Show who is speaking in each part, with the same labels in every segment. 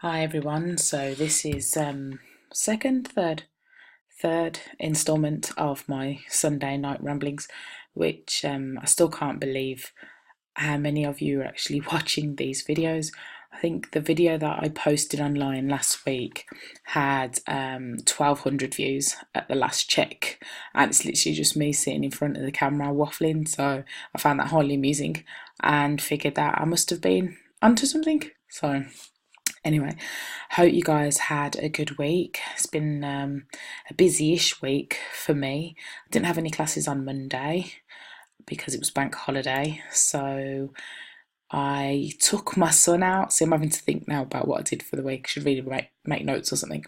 Speaker 1: Hi everyone. So this is second, third installment of my Sunday night ramblings, which I still can't believe how many of you are actually watching these videos. I think the video that I posted online last week had 1,200 views at the last check, and it's literally just me sitting in front of the camera waffling. So I found that highly amusing and figured that I must have been onto something. So anyway, hope you guys had a good week. It's been a busy-ish week for me. I didn't have any classes on Monday because it was bank holiday, so I took my son out. See, I'm having to think now about what I did for the week. I should really make notes or something.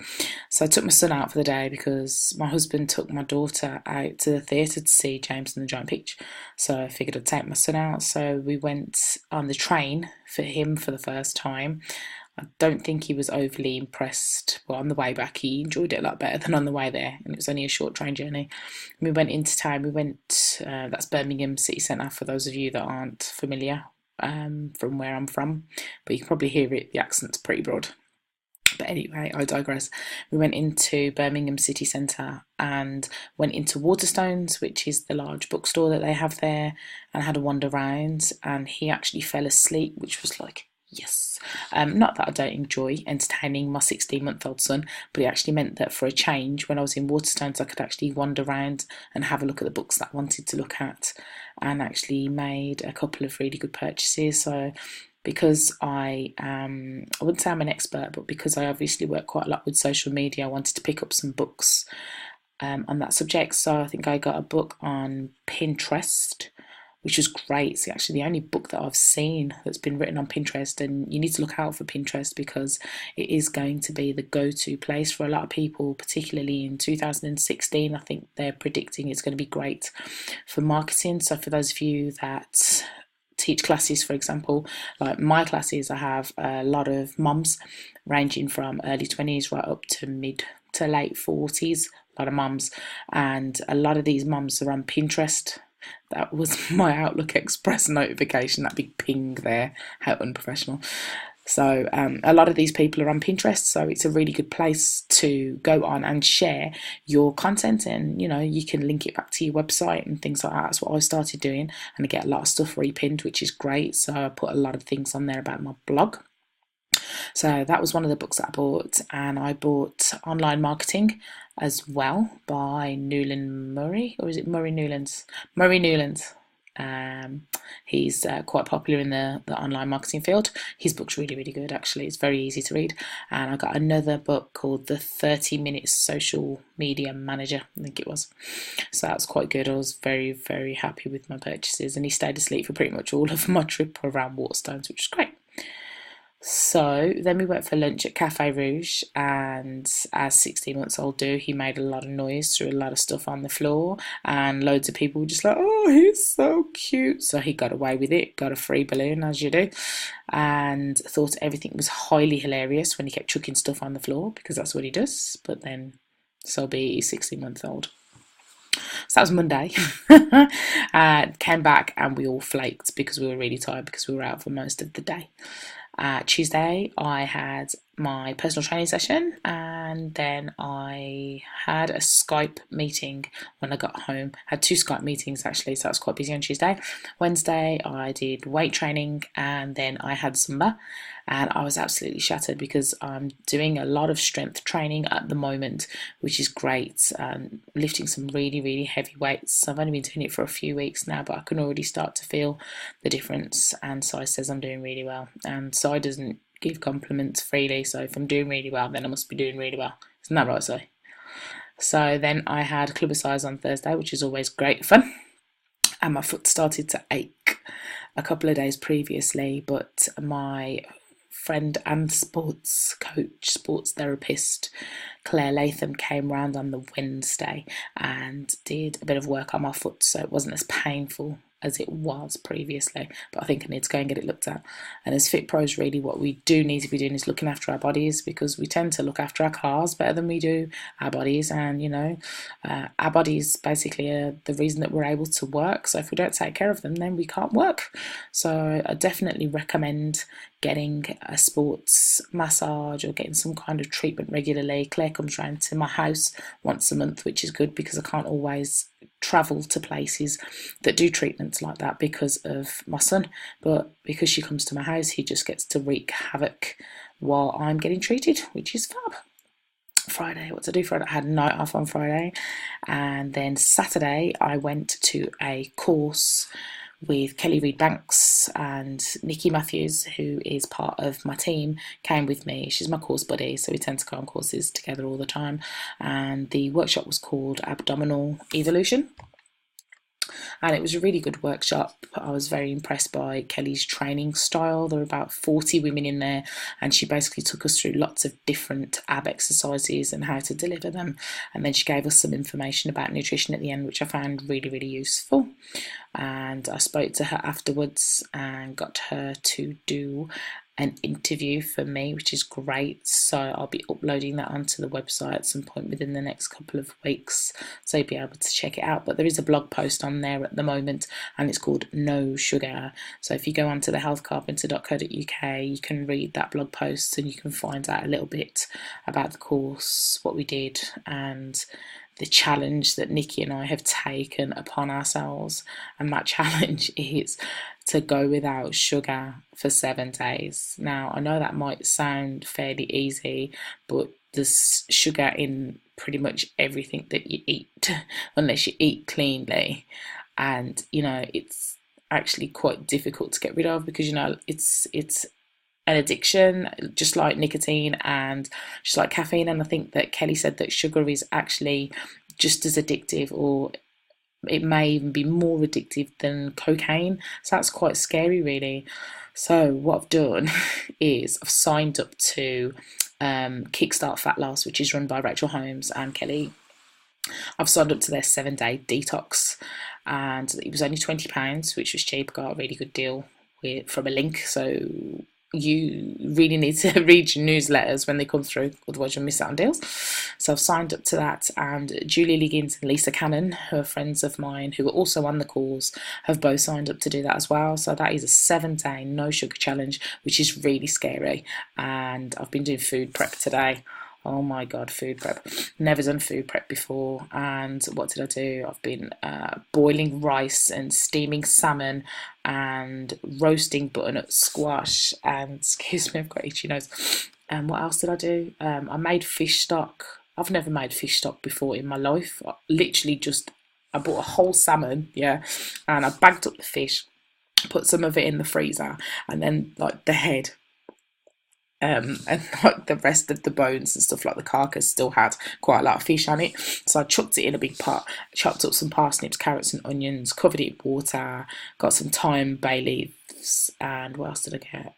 Speaker 1: So I took my son out for the day because my husband took my daughter out to the theatre to see James and the Giant Peach. So I figured I'd take my son out. So we went on the train for him for the first time. I don't think he was overly impressed. Well, on the way back, he enjoyed it a lot better than on the way there, and it was only a short train journey. We went into town. That's Birmingham City Centre for those of you that aren't familiar from where I'm from, but you can probably hear it, the accent's pretty broad. But anyway, I digress. We went into Birmingham City Centre and went into Waterstones, which is the large bookstore that they have there, and had a wander round. And he actually fell asleep, which was like, yes. Not that I don't enjoy entertaining my 16-month-old son, but it actually meant that for a change, when I was in Waterstones, I could actually wander around and have a look at the books that I wanted to look at, and actually made a couple of really good purchases. So because I wouldn't say I'm an expert, but because I obviously work quite a lot with social media, I wanted to pick up some books on that subject. So I think I got a book on Pinterest, which was great. It's actually the only book that I've seen that's been written on Pinterest, and you need to look out for Pinterest because it is going to be the go-to place for a lot of people, particularly in 2016. I think they're predicting it's going to be great for marketing. So for those of you that teach classes, for example, like my classes, I have a lot of mums ranging from early 20s right up to mid to late 40s, a lot of mums, and a lot of these mums are on Pinterest. That was my Outlook Express notification, that big ping there. How unprofessional. So a lot of these people are on Pinterest, so it's a really good place to go on and share your content, and you can link it back to your website and things like that. That's what I started doing, and I get a lot of stuff repinned, which is great. So I put a lot of things on there about my blog. So that was one of the books that I bought, and I bought Online Marketing as well by Newland Murray, or is it Murray Newlands? Murray Newlands. He's quite popular in the online marketing field. His book's really, really good, actually. It's very easy to read. And I got another book called The 30 Minutes Social Media Manager, I think it was. So that was quite good. I was very, very happy with my purchases. And he stayed asleep for pretty much all of my trip around Waterstones, which is great. So then we went for lunch at Cafe Rouge, and as 16 months old do, he made a lot of noise, threw a lot of stuff on the floor, and loads of people were just like, oh, he's so cute. So he got away with it, got a free balloon, as you do, and thought everything was highly hilarious when he kept chucking stuff on the floor, because that's what he does. But then, so be it, he's 16 months old. So that was Monday. Came back and we all flaked because we were really tired because we were out for most of the day. Tuesday, I had my personal training session, and then I had a Skype meeting when I got home. I had two Skype meetings actually, so I was quite busy on Tuesday. Wednesday, I did weight training, and then I had Zumba, and I was absolutely shattered because I'm doing a lot of strength training at the moment, which is great. Lifting some really, really heavy weights. I've only been doing it for a few weeks now, but I can already start to feel the difference, and Si says I'm doing really well, and Si doesn't give compliments freely, so if I'm doing really well, then I must be doing really well. Isn't that right, Si? So then I had Clubbercise on Thursday, which is always great fun, and my foot started to ache a couple of days previously, but my friend and sports coach, sports therapist Claire Latham came round on the Wednesday and did a bit of work on my foot, so it wasn't as painful as it was previously, but I think I need to go and get it looked at. And as Fit Pros, really what we do need to be doing is looking after our bodies, because we tend to look after our cars better than we do our bodies. And our bodies basically are the reason that we're able to work. So if we don't take care of them, then we can't work. So I definitely recommend getting a sports massage or getting some kind of treatment regularly. Claire comes round to my house once a month, which is good because I can't always travel to places that do treatments like that because of my son. But because she comes to my house, he just gets to wreak havoc while I'm getting treated, which is fab. Friday, what to do Friday? I had a night off on Friday, and then Saturday I went to a course with Kelly Reid Banks, and Nikki Matthews, who is part of my team, came with me. She's my course buddy, so we tend to go on courses together all the time. And the workshop was called Abdominal Evolution. And it was a really good workshop. I was very impressed by Kelly's training style. There were about 40 women in there, and she basically took us through lots of different ab exercises and how to deliver them. And then she gave us some information about nutrition at the end, which I found really, really useful. And I spoke to her afterwards and got her to do an interview for me, which is great. So I'll be uploading that onto the website at some point within the next couple of weeks, so you'll be able to check it out. But there is a blog post on there at the moment, and it's called No Sugar. So if you go onto thehealthcarpenter.co.uk, you can read that blog post and you can find out a little bit about the course, what we did, and the challenge that Nikki and I have taken upon ourselves. And that challenge is to go without sugar for 7 days. Now, I know that might sound fairly easy, but there's sugar in pretty much everything that you eat, unless you eat cleanly. And, it's actually quite difficult to get rid of because, it's an addiction, just like nicotine and just like caffeine. And I think that Kelly said that sugar is actually just as addictive, or it may even be more addictive than cocaine. So that's quite scary, really. So what I've done is I've signed up to Kickstart Fat Loss, which is run by Rachel Holmes and Kelly. I've signed up to their 7-day detox, and it was only £20, which was cheap. Got a really good deal from a link. So you really need to read your newsletters when they come through, otherwise you'll miss out on deals. So I've signed up to that, and Julie Liggins and Lisa Cannon, who are friends of mine who are also on the course, have both signed up to do that as well. So that is a 7-day no sugar challenge, which is really scary. And I've been doing food prep today. Oh my God, food prep. Never done food prep before. And what did I do? I've been boiling rice and steaming salmon and roasting butternut squash. And excuse me, I've got itchy nose. And what else did I do? I made fish stock. I've never made fish stock before in my life. I bought a whole salmon, and I bagged up the fish, put some of it in the freezer, and then like the head, and like the rest of the bones and stuff, like the carcass, still had quite a lot of fish on it. So I chucked it in a big pot, chopped up some parsnips, carrots and onions, covered it with water, got some thyme, bay leaves, and what else did I get?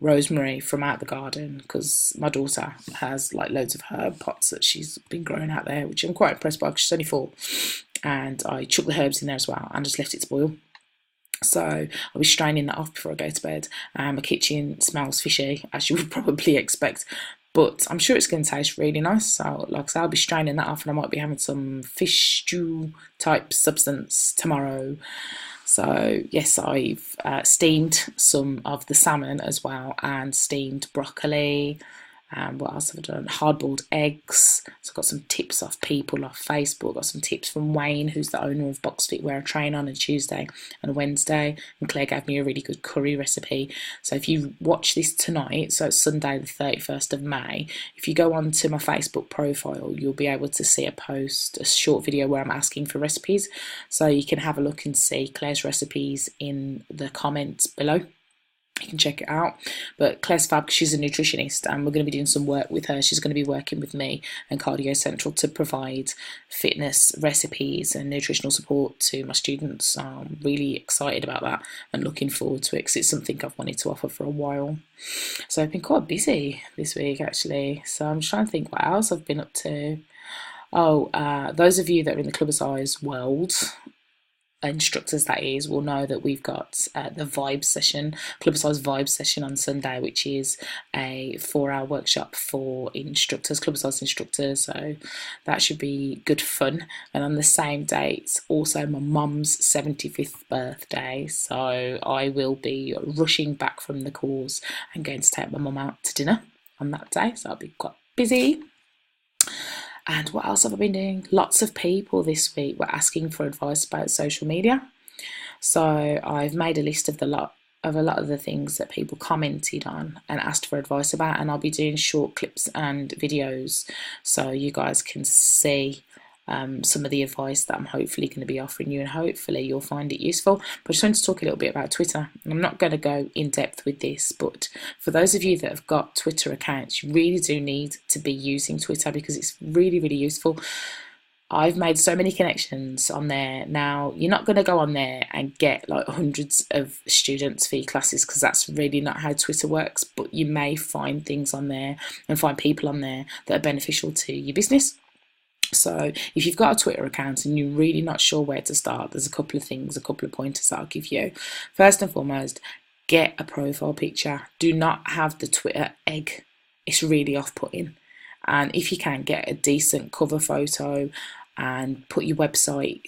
Speaker 1: Rosemary from out the garden, because my daughter has like loads of herb pots that she's been growing out there, which I'm quite impressed by because she's only 4. And I chucked the herbs in there as well and just left it to boil. So I'll be straining that off before I go to bed. My kitchen smells fishy, as you would probably expect, but I'm sure it's going to taste really nice. So like I said, I'll be straining that off, and I might be having some fish stew type substance tomorrow. So yes, I've steamed some of the salmon as well, and steamed broccoli. What else have I done? Hard-boiled eggs. So I've got some tips off people off Facebook. Got some tips from Wayne, who's the owner of Box Fit, where I train on a Tuesday and a Wednesday. And Claire gave me a really good curry recipe. So if you watch this tonight, so it's Sunday the 31st of May, if you go onto my Facebook profile, you'll be able to see a short video where I'm asking for recipes. So you can have a look and see Claire's recipes in the comments below. You can check it out. But Claire's fab, she's a nutritionist, and we're going to be doing some work with her. She's going to be working with me and Cardio Central to provide fitness recipes and nutritional support to my students. So I'm really excited about that and looking forward to it, because it's something I've wanted to offer for a while. So I've been quite busy this week actually. So I'm trying to think what else I've been up to. Those of you that are in the Club of Size world, instructors, that is, will know that we've got the vibe session, Clubbercise vibe session on Sunday, which is a 4-hour workshop for instructors, Clubbercise instructors. So that should be good fun. And on the same day, it's also my mum's 75th birthday, so I will be rushing back from the course and going to take my mum out to dinner on that day, so I'll be quite busy. And what else have I been doing? Lots of people this week were asking for advice about social media. So I've made a list of a lot of the things that people commented on and asked for advice about, and I'll be doing short clips and videos so you guys can see some of the advice that I'm hopefully going to be offering you, and hopefully you'll find it useful. But I just want to talk a little bit about Twitter. And I'm not going to go in depth with this, but for those of you that have got Twitter accounts, you really do need to be using Twitter because it's really, really useful. I've made so many connections on there. Now, you're not going to go on there and get like hundreds of students for your classes because that's really not how Twitter works, but you may find things on there and find people on there that are beneficial to your business. So if you've got a Twitter account and you're really not sure where to start, there's a couple of things, a couple of pointers that I'll give you. First and foremost, get a profile picture. Do not have the Twitter egg. It's really off-putting. And if you can, get a decent cover photo and put your website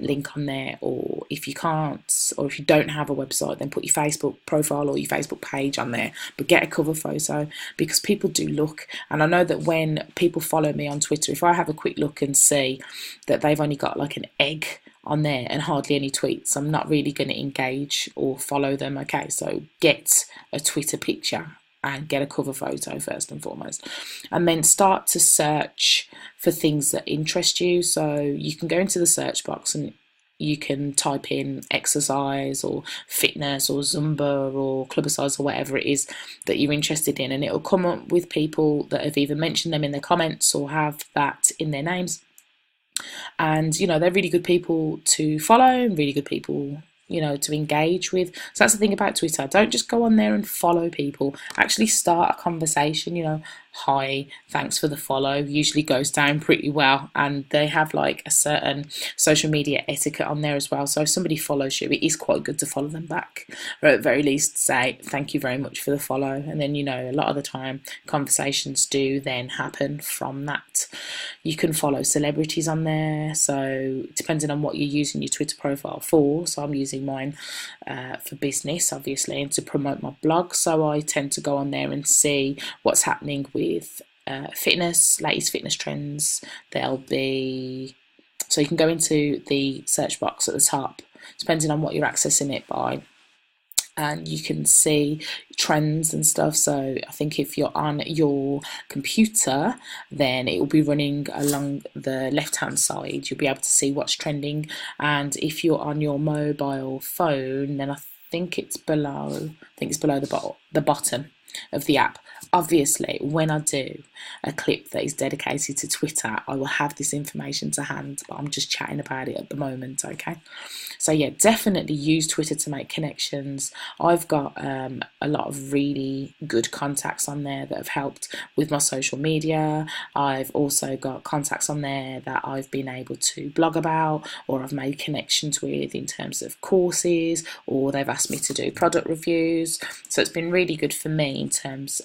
Speaker 1: link on there, or if you can't, or if you don't have a website, then put your Facebook profile or your Facebook page on there, but get a cover photo because people do look. And I know that when people follow me on Twitter, if I have a quick look and see that they've only got like an egg on there and hardly any tweets, I'm not really going to engage or follow them. Okay, so get a Twitter picture and get a cover photo first and foremost, and then start to search for things that interest you. So you can go into the search box and you can type in exercise or fitness or Zumba or Clubbercise or whatever it is that you're interested in, and it'll come up with people that have either mentioned them in their comments or have that in their names. And you know, they're really good people to follow and really good people, you know, to engage with. So that's the thing about Twitter. Don't just go on there and follow people. Actually start a conversation, you know. Hi, thanks for the follow, usually goes down pretty well, and they have like a certain social media etiquette on there as well. So if somebody follows you, it is quite good to follow them back, or at the very least say thank you very much for the follow. And then, you know, a lot of the time conversations do then happen from that. You can follow celebrities on there, so depending on what you're using your Twitter profile for. So I'm using mine for business, obviously, and to promote my blog. So I tend to go on there and see what's happening with fitness, latest fitness trends. There'll be, so you can go into the search box at the top, depending on what you're accessing it by, and you can see trends and stuff. So I think if you're on your computer, then it will be running along the left hand side. You'll be able to see what's trending. And if you're on your mobile phone, then I think it's below the bottom of the app. Obviously, when I do a clip that is dedicated to Twitter, I will have this information to hand, but I'm just chatting about it at the moment, okay? So yeah, definitely use Twitter to make connections. I've got a lot of really good contacts on there that have helped with my social media. I've also got contacts on there that I've been able to blog about, or I've made connections with in terms of courses, or they've asked me to do product reviews. So it's been really good for me in terms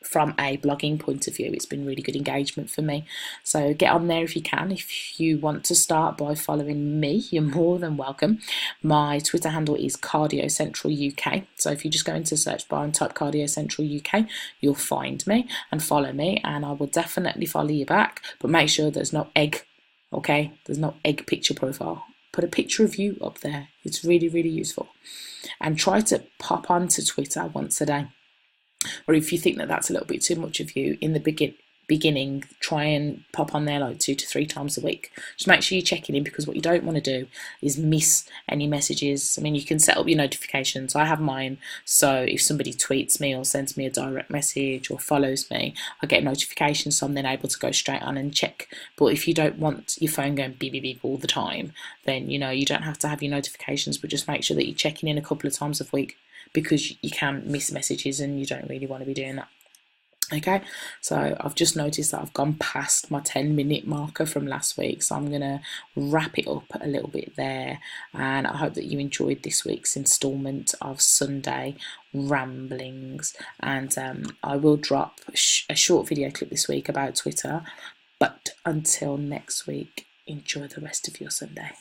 Speaker 1: from a blogging point of view. It's been really good engagement for me. So get on there if you can. If you want to start by following me, you're more than welcome. My Twitter handle is Cardio Central UK. So if you just go into the search bar and type Cardio Central UK, you'll find me and follow me, and I will definitely follow you back. But make sure there's no egg, okay? There's no egg picture profile. Put a picture of you up there. It's really, really useful. And try to pop onto Twitter once a day. Or if you think that that's a little bit too much of you in the beginning, try and pop on there like 2 to 3 times a week. Just make sure you're checking in, because what you don't want to do is miss any messages. I mean, you can set up your notifications. I have mine, so if somebody tweets me or sends me a direct message or follows me, I get notifications, so I'm then able to go straight on and check. But if you don't want your phone going beep beep beep all the time, then you know you don't have to have your notifications, but just make sure that you're checking in a couple of times a week, because you can miss messages and you don't really want to be doing that. Okay, so I've just noticed that I've gone past my 10-minute marker from last week, so I'm going to wrap it up a little bit there. And I hope that you enjoyed this week's instalment of Sunday Ramblings. And I will drop a short video clip this week about Twitter. But until next week, enjoy the rest of your Sunday.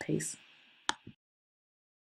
Speaker 1: Peace.